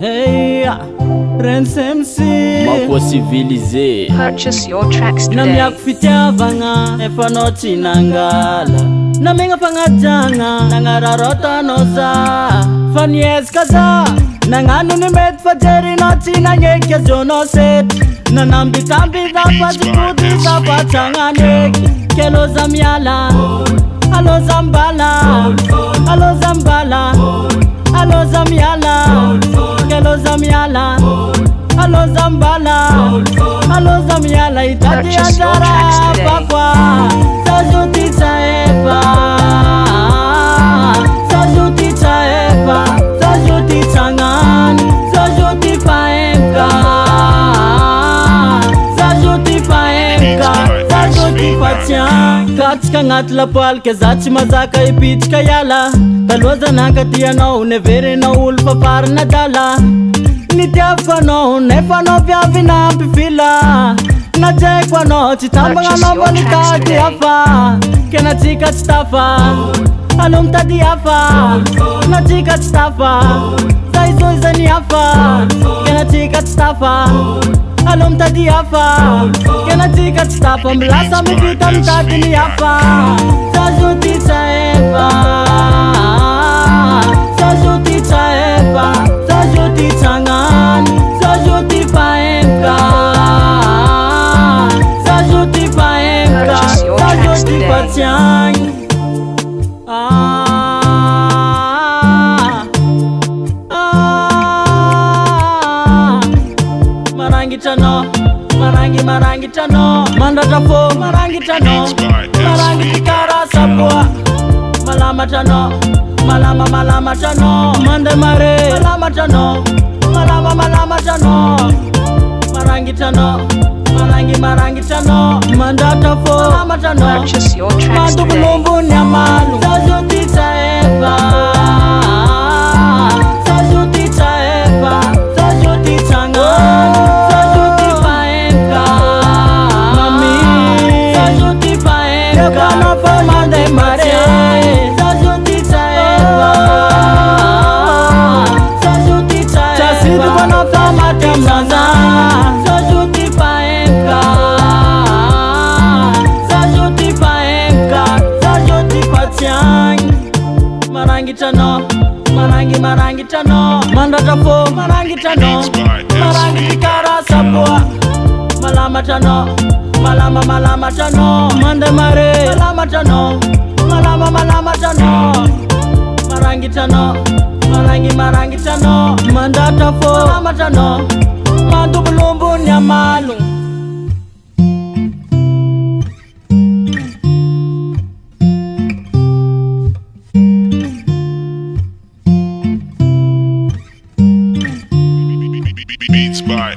Hey, Renz MC Mako civilisé. Purchase your tracks na today. miako fitiavagna efa anao tsy nangala na megna fagnajagna nagnararota anao za fa niezaka za nagnano ny mety fa jerinao tsy nagneky azonao sety nanambitambiza fa zipody za fa tragnaneky kelo za miala alo za mbala alo za mbala alo za miala kelo za miala alo za mbala alo za miala itati ajara pakwa sajuti chaepa sajuti chaepa sajuti changani sajuti paemka sajuti paemka sajuti pachang katika ngati la palke zachi mazaka ipichka yala taloza nakatianao neverena ulfa parna dala nitiafano nefano vyavinampi fila najekwano chitambangano volikati afa kena chika chitafa alumtadi afa na chika chitafa zaizoizani afa kena chika chitafa alumtadi afa kena chika chitafa mlasa mivita mtatini afa sajuti chaepa sajuti chaepa sajuti changani sajuti paemka sajuti paemka sajuti pachangi marangi tano marangi tano mandatafo marangi tano marangi tikara sapua malama tano malama tano mande mare malama tano malama tano marangi tano marangi tano mandatafo malama tano Purchase your tracks mandu today. kulumbu nyamalu sajuti chaepa sajuti chaepa sajuti changani sajuti paemka mami sajuti paemka na fa mande mare sajuti chaepa sajuti chaepa chasidu kona fa matamnaza sajuti paemka sajuti paemka sajuti pachangi marangi tano marangi tano mandatafo marangi tano marangi tikara sapua malama tano malama tano mande mare malama tano malama tano marangi tano marangi tano mandatafo malama tano mandu bulumbu nyamalu Beats by